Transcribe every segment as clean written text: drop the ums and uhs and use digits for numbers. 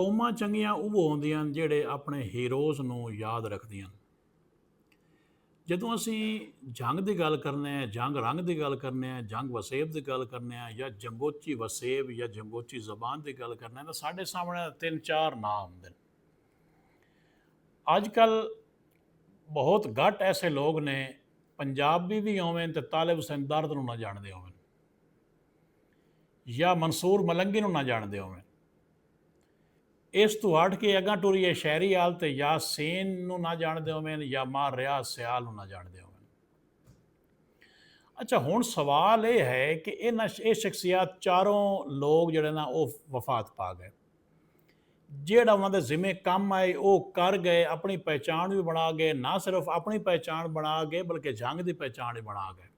ਕੌਮਾਂ ਚੰਗੀਆਂ ਉਹ ਹੁੰਦੀਆਂ ਹਨ ਜਿਹੜੇ ਆਪਣੇ ਹੀਰੋਜ਼ ਨੂੰ ਯਾਦ ਰੱਖਦੀਆਂ ਹਨ। ਜਦੋਂ ਅਸੀਂ ਜੰਗ ਦੀ ਗੱਲ ਕਰਨੇ ਆ, ਜੰਗ ਰੰਗ ਦੀ ਗੱਲ ਕਰਨੇ ਆ, ਜੰਗ ਵਸੇਬ ਦੀ ਗੱਲ ਕਰਨੇ ਆ ਜਾਂ ਜੰਗੋਚੀ ਵਸੇਬ ਜਾਂ ਜੰਗੋਚੀ ਜ਼ਬਾਨ ਦੀ ਗੱਲ ਕਰਨੇ ਆ ਤਾਂ ਸਾਡੇ ਸਾਹਮਣੇ ਤਿੰਨ ਚਾਰ ਨਾਮ ਆਉਂਦੇ ਨੇ। ਅੱਜ ਕੱਲ੍ਹ ਬਹੁਤ ਘੱਟ ਐਸੇ ਲੋਕ ਨੇ ਪੰਜਾਬੀ ਵੀ ਹੋਵੇਂ ਤੇ ਤਾਲਿਬ ਹੁਸੈਨ ਦਰਦ ਨੂੰ ਨਾ ਜਾਣਦੇ ਹੋਣ ਜਾਂ ਮਨਸੂਰ ਮਲੰਗੀ ਨੂੰ ਨਾ ਜਾਣਦੇ ਹੋਣ। ਇਸ ਤੋਂ ਹਟ ਕੇ ਅਗਾਂ ਟੁਰੀਏ ਸ਼ਹਿਰੀ ਹਾਲ ਤੇ ਯਾਸੀਨ ਨੂੰ ਨਾ ਜਾਣਦੇ ਹੋਵੇਂ ਜਾਂ ਮਾਰ ਰਿਆਜ਼ ਸਿਆਲ ਨੂੰ ਨਾ ਜਾਣਦੇ ਹੋਵੇਂ। ਅੱਛਾ, ਹੁਣ ਸਵਾਲ ਇਹ ਹੈ ਕਿ ਇਹ ਸ਼ਖਸੀਅਤ ਚਾਰੋਂ ਲੋਕ ਜਿਹੜੇ ਨਾ ਉਹ ਵਫਾਤ ਪਾ ਗਏ। ਜਿਹੜਾ ਉਹਨਾਂ ਦੇ ਜ਼ਿੰਮੇ ਕੰਮ ਆਏ ਉਹ ਕਰ ਗਏ, ਆਪਣੀ ਪਹਿਚਾਣ ਵੀ ਬਣਾ ਗਏ। ਨਾ ਸਿਰਫ ਆਪਣੀ ਪਹਿਚਾਣ ਬਣਾ ਗਏ ਬਲਕਿ ਜੰਗ ਦੀ ਪਹਿਚਾਣ ਵੀ ਬਣਾ ਗਏ।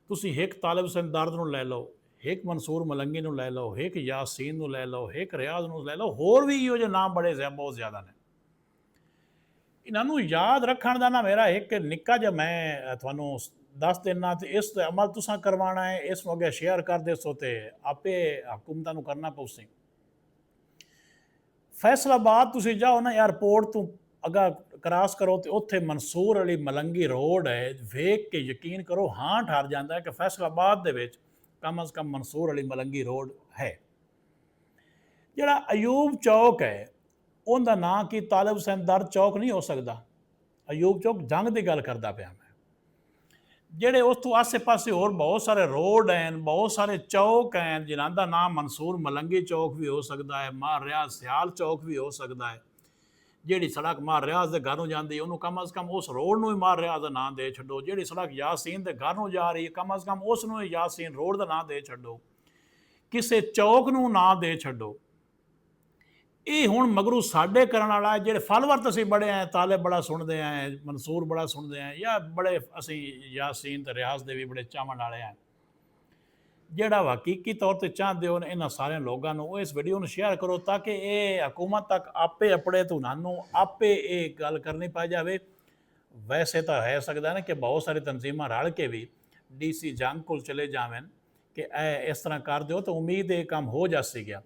ਤੁਸੀਂ ਇੱਕ ਤਾਲਿਬ ਹੁਸੈਨ ਦਰਦ ਨੂੰ ਲੈ ਲਓ, ਇੱਕ ਮਨਸੂਰ ਮਲੰਗੀ ਨੂੰ ਲੈ ਲਓ, ਇੱਕ ਯਾਸੀਨ ਨੂੰ ਲੈ ਲਓ, ਇੱਕ ਰਿਆਜ਼ ਨੂੰ ਲੈ ਲਓ, ਹੋਰ ਵੀ ਇਹੋ ਜਿਹੇ ਨਾਮ ਬੜੇ ਬਹੁਤ ਜ਼ਿਆਦਾ ਨੇ। ਇਹਨਾਂ ਨੂੰ ਯਾਦ ਰੱਖਣ ਦਾ ਨਾ ਮੇਰਾ ਇੱਕ ਨਿੱਕਾ ਜਿਹਾ ਮੈਂ ਤੁਹਾਨੂੰ ਦੱਸ ਦਿੰਦਾ ਤੇ ਇਸ ਤੇ ਅਮਲ ਤੁਸੀਂ ਕਰਵਾਉਣਾ ਹੈ। ਇਸ ਨੂੰ ਅੱਗੇ ਸ਼ੇਅਰ ਕਰ ਦਿਓ ਤੇ ਆਪੇ ਹਕੂਮਤਾਂ ਨੂੰ ਕਰਨਾ ਪਊਸੇ। ਫੈਸਲਾਬਾਦ ਤੁਸੀਂ ਜਾਓ ਨਾ ਏਅਰਪੋਰਟ ਤੋਂ ਅੱਗਾ ਕ੍ਰਾਸ ਕਰੋ ਤੇ ਉੱਥੇ ਮਨਸੂਰ ਅਲੀ ਮਲੰਗੀ ਰੋਡ ਹੈ। ਵੇਖ ਕੇ ਯਕੀਨ ਕਰੋ ਹਾਂ ਠਰ ਜਾਂਦਾ ਹੈ ਕਿ ਫੈਸਲਾਬਾਦ ਦੇ ਵਿੱਚ ਕਮ ਅਜ਼ ਕਮ ਮਨਸੂਰ ਅਲੀ ਮਲੰਗੀ ਰੋਡ ਹੈ। ਜਿਹੜਾ ਅਯੂਬ ਚੌਕ ਹੈ ਉਹਦਾ ਨਾਂ ਕੀ ਤਾਲਿਬ ਹੁਸੈਨ ਦਰਦ ਚੌਕ ਨਹੀਂ ਹੋ ਸਕਦਾ। ਅਯੂਬ ਚੌਕ ਜੰਗ ਦੀ ਗੱਲ ਕਰਦਾ ਪਿਆ ਮੈਂ। ਜਿਹੜੇ ਉਸ ਤੋਂ ਆਸੇ ਪਾਸੇ ਹੋਰ ਬਹੁਤ ਸਾਰੇ ਰੋਡ ਹਨ, ਬਹੁਤ ਸਾਰੇ ਚੌਕ ਹਨ ਜਿਨ੍ਹਾਂ ਦਾ ਨਾਮ ਮਨਸੂਰ ਮਲੰਗੀ ਚੌਕ ਵੀ ਹੋ ਸਕਦਾ ਹੈ, ਮਾਰ ਰਿਆਜ਼ ਸਿਆਲ ਚੌਕ ਵੀ ਹੋ ਸਕਦਾ ਹੈ। ਜਿਹੜੀ ਸੜਕ ਮਾਰ ਰਿਆਜ਼ ਦੇ ਘਰ ਨੂੰ ਜਾਂਦੀ ਉਹਨੂੰ ਕਮ ਅਜ਼ ਕਮ ਉਸ ਰੋਡ ਨੂੰ ਹੀ ਮਾਰ ਰਿਆਜ਼ ਦਾ ਨਾਂ ਦੇ ਛੱਡੋ। ਜਿਹੜੀ ਸੜਕ ਯਾਸੀਨ ਦੇ ਘਰ ਨੂੰ ਜਾ ਰਹੀ ਹੈ ਕਮ ਅਜ਼ ਕਮ ਉਸ ਨੂੰ ਯਾਸੀਨ ਰੋਡ ਦਾ ਨਾਂ ਦੇ ਛੱਡੋ। ਕਿਸੇ ਚੌਕ ਨੂੰ ਨਾਂ ਦੇ ਛੱਡੋ। ਇਹ ਹੁਣ ਮਗਰੂ ਸਾਡੇ ਕਰਨ ਵਾਲਾ ਜਿਹੜੇ ਫਾਲੋਵਰ ਅਸੀਂ ਬੜੇ ਆਏ, ਤਾਲਿਬ ਬੜਾ ਸੁਣਦੇ ਆਏ, ਮਨਸੂਰ ਬੜਾ ਸੁਣਦੇ ਆਏ ਜਾਂ ਬੜੇ ਅਸੀਂ ਯਾਸੀਨ ਤੇ ਰਿਆਜ਼ ਦੇ ਵੀ ਬੜੇ ਚਾਹਣ ਵਾਲੇ ਆ। ਜਿਹੜਾ ਹਕੀਕੀ ਤੌਰ ਤੇ ਚਾਹੁੰਦੇ ਹੋ ਇਹਨਾਂ ਸਾਰਿਆਂ ਲੋਕਾਂ ਨੂੰ ਉਹ ਇਸ ਵੀਡੀਓ ਨੂੰ ਸ਼ੇਅਰ ਕਰੋ ਤਾਂ ਕਿ ਇਹ ਹਕੂਮਤ ਤੱਕ ਆਪੇ ਆਪਣੇ ਤੋਂ ਨੂੰ ਆਪੇ ਇਹ ਗੱਲ ਕਰਨੀ ਪੈ ਜਾਵੇ। ਵੈਸੇ ਤਾਂ ਹੈ ਸਕਦਾ ਨਾ ਕਿ ਬਹੁਤ ਸਾਰੀ ਤਨਜ਼ੀਮਾਂ ਰਲ ਕੇ ਵੀ DC ਜੰਗ ਕੋਲ ਚਲੇ ਜਾਵਣ ਕਿ ਇਹ ਇਸ ਤਰ੍ਹਾਂ ਕਰ ਦਿਓ ਤਾਂ ਉਮੀਦ ਇਹ ਕੰਮ ਹੋ ਜਾ ਸੀ ਗਿਆ।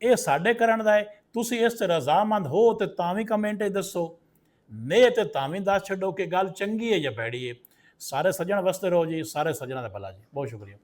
ਇਹ ਸਾਡੇ ਕਰਨ ਦਾ ਹੈ। ਤੁਸੀਂ ਇਸ ਤੇ ਰਜ਼ਾਮੰਦ ਹੋ ਤੇ ਤਾਂ ਵੀ ਕਮੈਂਟ ਦੱਸੋ, ਨਹੀਂ ਤੇ ਤਾਂ ਵੀ ਦੱਸ ਛੱਡੋ ਕਿ ਗੱਲ ਚੰਗੀ ਹੈ ਜਾਂ ਭੈੜੀ ਹੈ। ਸਾਰੇ ਸੱਜਣ ਵਸਦੇ ਰਹੋ ਜੀ, ਸਾਰੇ ਸੱਜਣਾਂ ਦਾ ਭਲਾ ਜੀ। ਬਹੁਤ ਸ਼ੁਕਰੀਆ।